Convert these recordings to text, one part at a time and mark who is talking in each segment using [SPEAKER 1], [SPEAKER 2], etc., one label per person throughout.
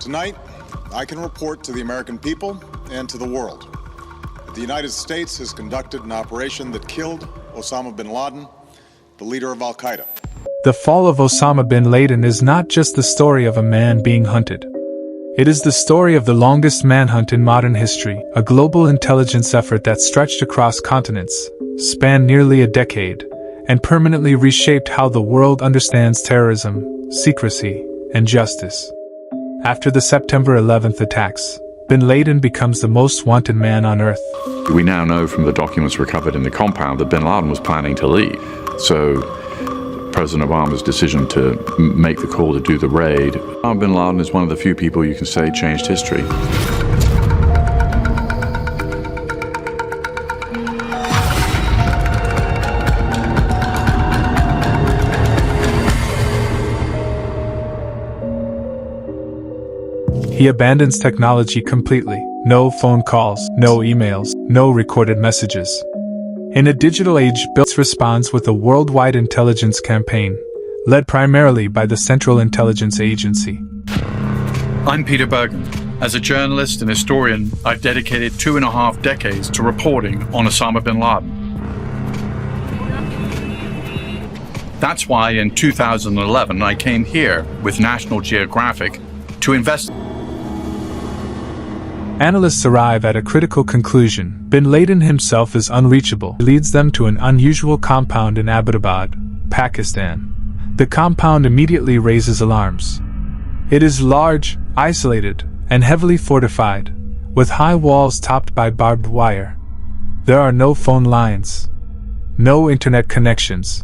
[SPEAKER 1] Tonight, I can report to the American people and to the world that the United States has conducted an operation that killed Osama bin Laden, the leader of Al-Qaeda.
[SPEAKER 2] The fall of Osama bin Laden is not just the story of a man being hunted. It is the story of the longest manhunt in modern history, a global intelligence effort that stretched across continents, spanned nearly a decade, and permanently reshaped how the world understands terrorism, secrecy, and justice. After the September 11th attacks, bin Laden becomes the most wanted man on Earth.
[SPEAKER 3] We now know from the documents recovered in the compound that bin Laden was planning to leave. So President Obama's decision to make the call to do the raid. Osama bin Laden is one of the few people you can say changed history.
[SPEAKER 2] He abandons technology completely. No phone calls, no emails, no recorded messages. In a digital age, Bill responds with a worldwide intelligence campaign, led primarily by the Central Intelligence Agency.
[SPEAKER 4] I'm Peter Bergen. As a journalist and historian, I've dedicated 2.5 decades to reporting on Osama bin Laden. That's why in 2011 I came here with National Geographic to investigate.
[SPEAKER 2] Analysts arrive at a critical conclusion. Bin Laden himself is unreachable. It leads them to an unusual compound in Abbottabad, Pakistan. The compound immediately raises alarms. It is large, isolated, and heavily fortified, with high walls topped by barbed wire. There are no phone lines, no internet connections.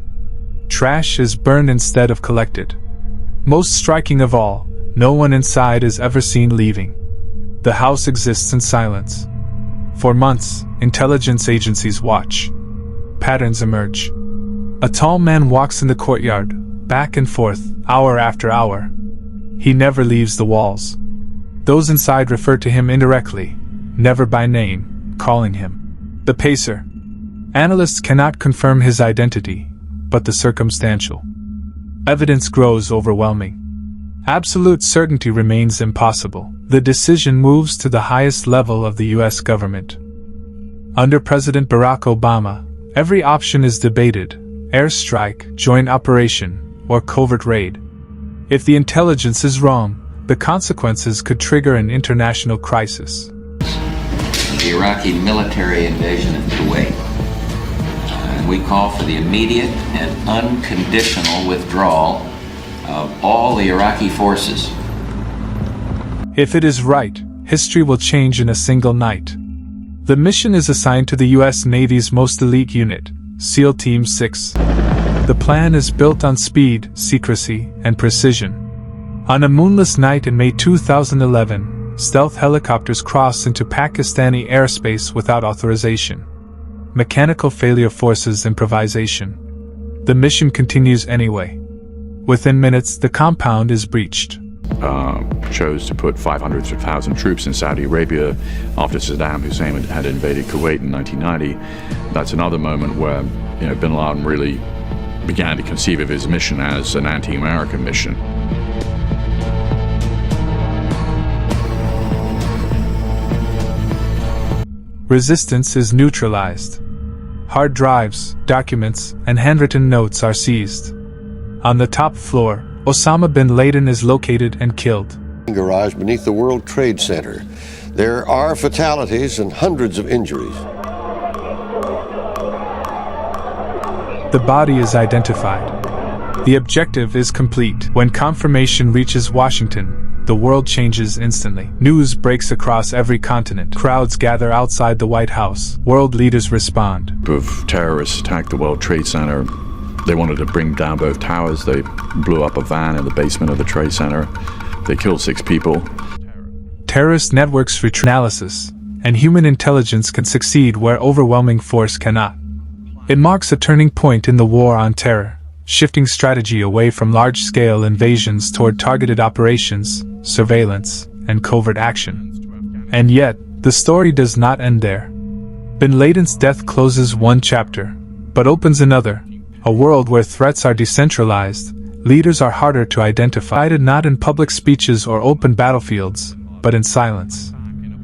[SPEAKER 2] Trash is burned instead of collected. Most striking of all, no one inside is ever seen leaving. The house exists in silence. For months, intelligence agencies watch. Patterns emerge. A tall man walks in the courtyard, back and forth, hour after hour. He never leaves the walls. Those inside refer to him indirectly, never by name, calling him the Pacer. Analysts cannot confirm his identity, but the circumstantial evidence grows overwhelming. Absolute certainty remains impossible. The decision moves to the highest level of the U.S. government. Under President Barack Obama, every option is debated: airstrike, joint operation, or covert raid. If the intelligence is wrong, the consequences could trigger an international crisis.
[SPEAKER 5] The Iraqi military invasion of Kuwait. We call for the immediate and unconditional withdrawal of all the Iraqi forces.
[SPEAKER 2] If it is right, history will change in a single night. The mission is assigned to the U.S. Navy's most elite unit, SEAL Team 6. The plan is built on speed, secrecy, and precision. On a moonless night in May 2011, stealth helicopters cross into Pakistani airspace without authorization. Mechanical failure forces improvisation. The mission continues anyway. Within minutes, the compound is breached.
[SPEAKER 3] Chose to put 500,000 troops in Saudi Arabia after Saddam Hussein had invaded Kuwait in 1990. That's another moment where, bin Laden really began to conceive of his mission as an anti-American mission.
[SPEAKER 2] Resistance is neutralized. Hard drives, documents, and handwritten notes are seized. On the top floor, Osama bin Laden is located and killed.
[SPEAKER 6] Garage beneath the World Trade Center. There are fatalities and hundreds of injuries.
[SPEAKER 2] The body is identified. The objective is complete. When confirmation reaches Washington, the world changes instantly. News breaks across every continent. Crowds gather outside the White House. World leaders respond.
[SPEAKER 3] A group of terrorists attacked the World Trade Center. They wanted to bring down both towers. They blew up a van in the basement of the Trade Center. They killed 6 people.
[SPEAKER 2] Terrorist networks retrieve analysis, and human intelligence can succeed where overwhelming force cannot. It marks a turning point in the war on terror, shifting strategy away from large-scale invasions toward targeted operations, surveillance, and covert action. And yet, the story does not end there. Bin Laden's death closes one chapter, but opens another. A world where threats are decentralized, leaders are harder to identify, not in public speeches or open battlefields, but in silence.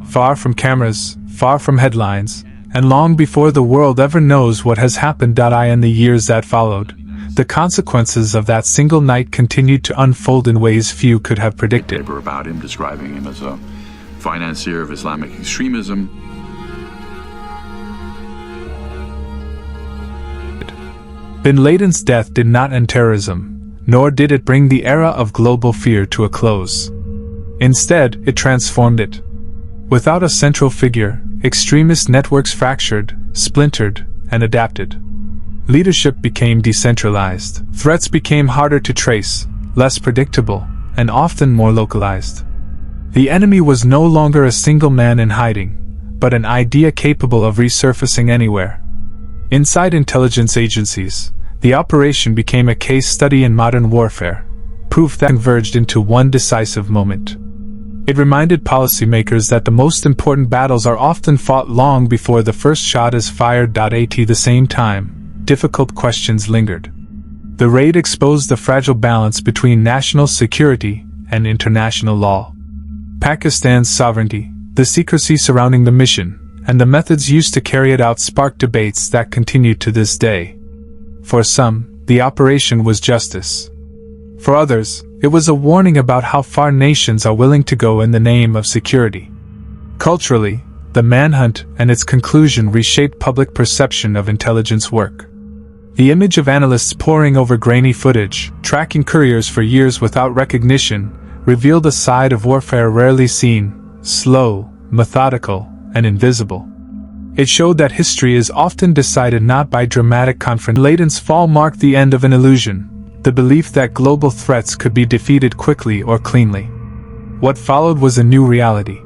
[SPEAKER 2] Far from cameras, far from headlines, and long before the world ever knows what has happened. In the years that followed, the consequences of that single night continued to unfold in ways few could have predicted.
[SPEAKER 3] Paper about him, describing him as a financier of Islamic extremism.
[SPEAKER 2] Bin Laden's death did not end terrorism, nor did it bring the era of global fear to a close. Instead, it transformed it. Without a central figure, extremist networks fractured, splintered, and adapted. Leadership became decentralized. Threats became harder to trace, less predictable, and often more localized. The enemy was no longer a single man in hiding, but an idea capable of resurfacing anywhere. Inside intelligence agencies, the operation became a case study in modern warfare, proof that converged into one decisive moment. It reminded policymakers that the most important battles are often fought long before the first shot is fired. At the same time, difficult questions lingered. The raid exposed the fragile balance between national security and international law. Pakistan's sovereignty, the secrecy surrounding the mission, and the methods used to carry it out sparked debates that continue to this day. For some, the operation was justice. For others, it was a warning about how far nations are willing to go in the name of security. Culturally, the Manhunt and its conclusion reshaped public perception of intelligence work. The image of analysts poring over grainy footage, tracking couriers for years without recognition, revealed a side of warfare rarely seen: slow, methodical, and invisible. It showed that history is often decided not by dramatic confrontation. Laden's fall marked the end of an illusion, the belief that global threats could be defeated quickly or cleanly. What followed was a new reality.